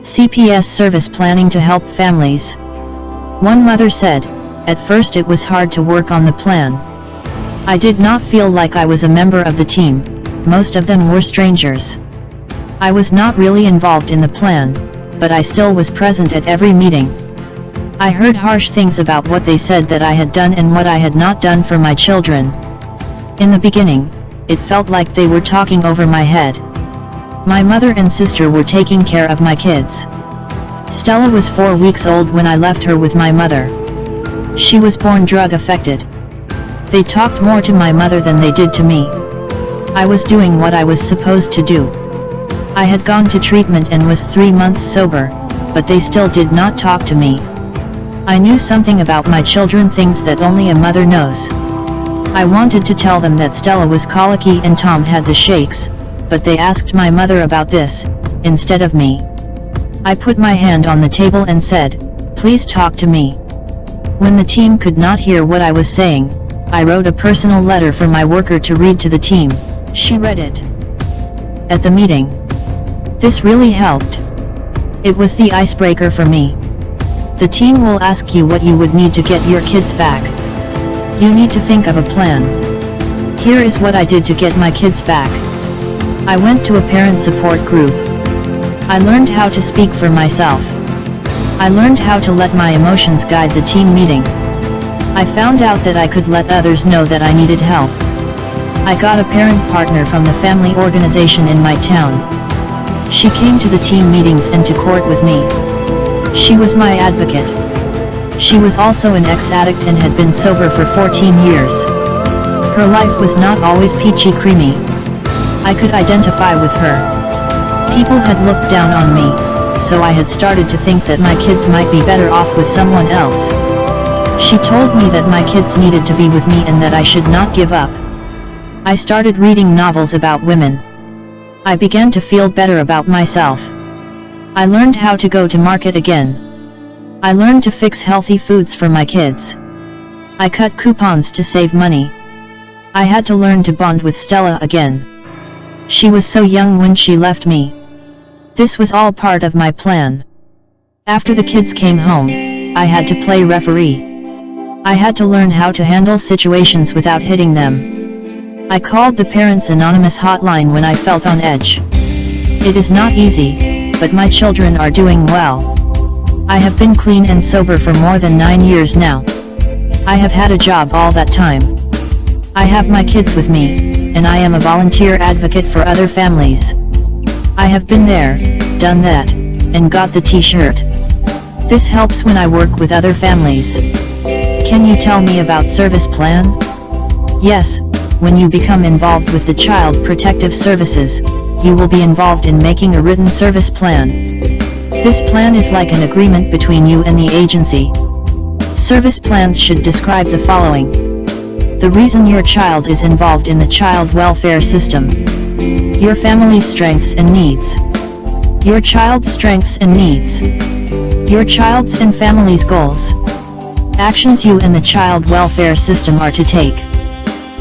CPS service planning to help families. One mother said, "At first it was hard to work on the plan. I did not feel like I was a member of the team, most of them were strangers. I was not really involved in the plan, but I still was present at every meeting. I heard harsh things about what they said that I had done and what I had not done for my children. In the beginning, it felt like they were talking over my head. My mother and sister were taking care of my kids. Stella was 4 weeks old when I left her with my mother. She was born drug affected. They talked more to my mother than they did to me. I was doing what I was supposed to do. I had gone to treatment and was 3 months sober, but they still did not talk to me. I knew something about my children, things that only a mother knows. I wanted to tell them that Stella was colicky and Tom had the shakes, but they asked my mother about this, instead of me. I put my hand on the table and said, "Please talk to me." When the team could not hear what I was saying, I wrote a personal letter for my worker to read to the team. She read it at the meeting. This really helped. It was the icebreaker for me. The team will ask you what you would need to get your kids back. You need to think of a plan. Here is what I did to get my kids back. I went to a parent support group. I learned how to speak for myself. I learned how to let my emotions guide the team meeting. I found out that I could let others know that I needed help. I got a parent partner from the family organization in my town. She came to the team meetings and to court with me. She was my advocate. She was also an ex-addict and had been sober for 14 years. Her life was not always peachy creamy. I could identify with her. People had looked down on me, so I had started to think that my kids might be better off with someone else. She told me that my kids needed to be with me and that I should not give up. I started reading novels about women. I began to feel better about myself. I learned how to go to market again. I learned to fix healthy foods for my kids. I cut coupons to save money. I had to learn to bond with Stella again. She was so young when she left me. This was all part of my plan. After the kids came home, I had to play referee. I had to learn how to handle situations without hitting them. I called the Parents Anonymous hotline when I felt on edge. It is not easy, but my children are doing well. I have been clean and sober for more than 9 years now. I have had a job all that time. I have my kids with me, and I am a volunteer advocate for other families. I have been there, done that, and got the t-shirt. This helps when I work with other families. Can you tell me about service plan? Yes, when you become involved with the Child Protective Services, you will be involved in making a written service plan. This plan is like an agreement between you and the agency. Service plans should describe the following: the reason your child is involved in the child welfare system, your family's strengths and needs, your child's strengths and needs, your child's and family's goals, actions you and the child welfare system are to take,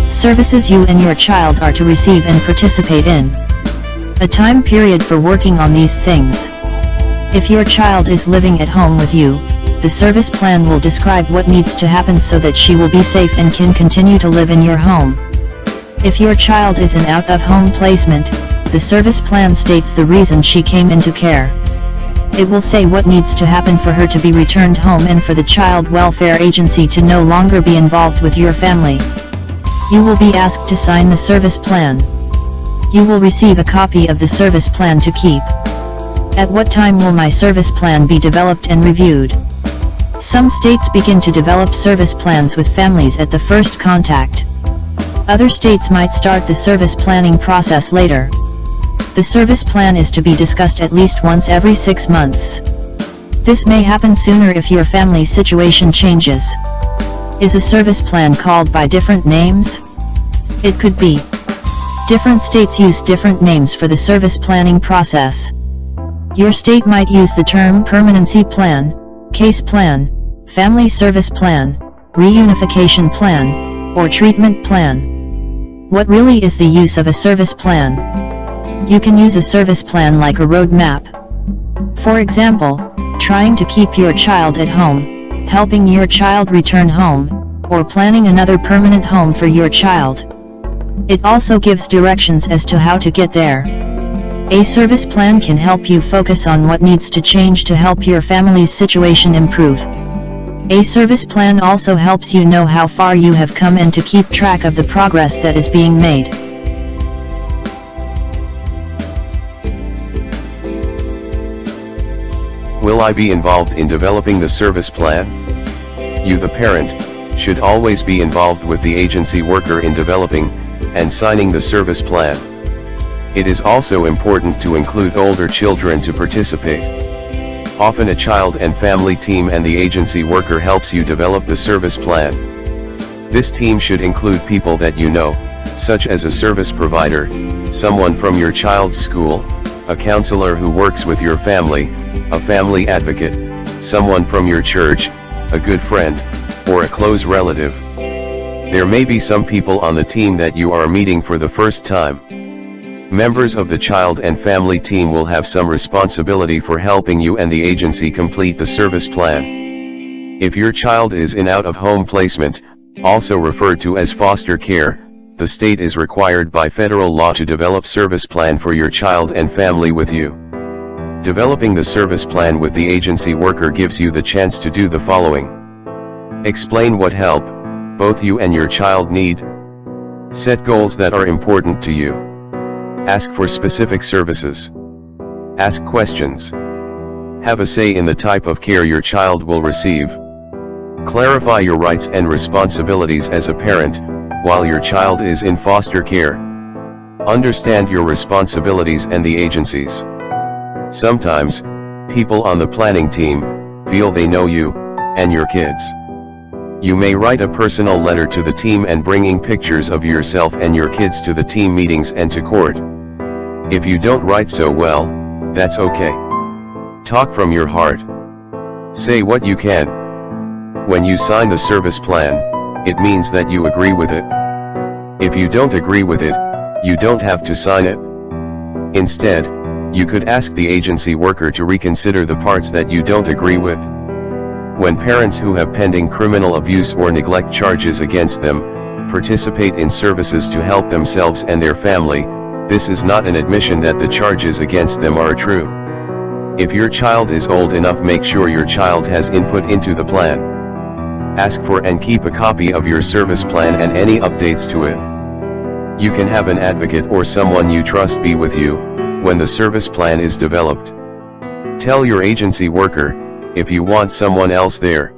services you and your child are to receive and participate in, a time period for working on these things. If your child is living at home with you, the service plan will describe what needs to happen so that she will be safe and can continue to live in your home. If your child is in out-of-home placement, the service plan states the reason she came into care. It will say what needs to happen for her to be returned home and for the child welfare agency to no longer be involved with your family. You will be asked to sign the service plan. You will receive a copy of the service plan to keep. At what time will my service plan be developed and reviewed? Some states begin to develop service plans with families at the first contact. Other states might start the service planning process later. The service plan is to be discussed at least once every 6 months. This may happen sooner if your family situation changes. Is a service plan called by different names? It could be. Different states use different names for the service planning process. Your state might use the term permanency plan, case plan, family service plan, reunification plan, or treatment plan. What really is the use of a service plan? You can use a service plan like a road map. For example, trying to keep your child at home, helping your child return home, or planning another permanent home for your child. It also gives directions as to how to get there. A service plan can help you focus on what needs to change to help your family's situation improve. A service plan also helps you know how far you have come and to keep track of the progress that is being made. Will I be involved in developing the service plan? You, the parent, should always be involved with the agency worker in developing and signing the service plan. It is also important to include older children to participate. Often a child and family team and the agency worker helps you develop the service plan. This team should include people that you know, such as a service provider, someone from your child's school, a counselor who works with your family, a family advocate, someone from your church, a good friend, or a close relative. There may be some people on the team that you are meeting for the first time. Members of the child and family team will have some responsibility for helping you and the agency complete the service plan. If your child is in out-of-home placement, also referred to as foster care, the state is required by federal law to develop service plan for your child and family with you. Developing the service plan with the agency worker gives you the chance to do the following. Explain what help both you and your child need. Set goals that are important to you. Ask for specific services. Ask questions. Have a say in the type of care your child will receive. Clarify your rights and responsibilities as a parent, while your child is in foster care. Understand your responsibilities and the agency's. Sometimes, people on the planning team feel they know you and your kids. You may write a personal letter to the team and bringing pictures of yourself and your kids to the team meetings and to court. If you don't write so well, that's okay. Talk from your heart. Say what you can. When you sign the service plan, it means that you agree with it. If you don't agree with it, you don't have to sign it. Instead, you could ask the agency worker to reconsider the parts that you don't agree with. When parents who have pending criminal abuse or neglect charges against them participate in services to help themselves and their family, this is not an admission that the charges against them are true. If your child is old enough, make sure your child has input into the plan. Ask for and keep a copy of your service plan and any updates to it. You can have an advocate or someone you trust be with you when the service plan is developed. Tell your agency worker if you want someone else there.